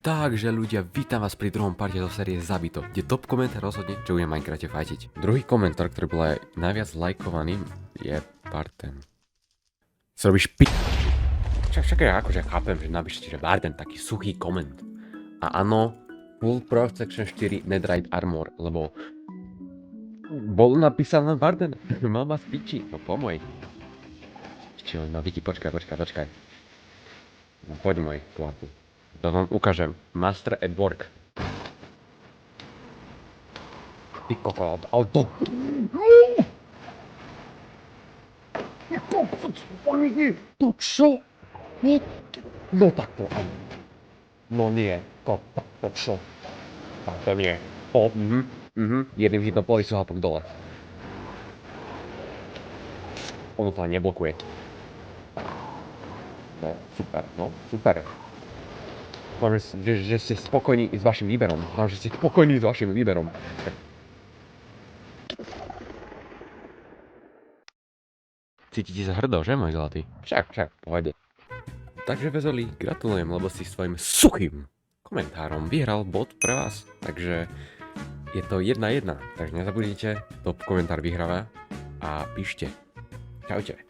Takže ľudia, vítam vás pri druhom parte zo série Zabito, kde top komentár rozhodne, čo budem v Minecrafte fajtiť. Druhý komentár, ktorý bol aj najviac lajkovaný, je Barten. Si robíš Však ja akože chápem, že napíšete, že Barten, taký suchý koment. A áno, Full Pro Section 4 Netherite Armor, lebo bol napísaný Barten. Mám vás piči, no pomoj. Čiže no Viki, počkaj. Poď môj chlapu. To vám ukážem. Master at work. Ty kokos, auto. To čo? No tak to ani. No nie, to čo? Tak to nie. Jedným hitom polisu hapok dole. Ono to ani neblokuje. No super. Dúfam, že ste spokojní s vašim výberom. Cítite sa hrdo, že môj zlatý? Však, pohode. Takže Vezoli, gratulujem, lebo si svojim suchým komentárom vyhral bod pre vás. Takže je to 1-1. Takže nezabudnite, top komentár vyhráva a píšte. Čaute.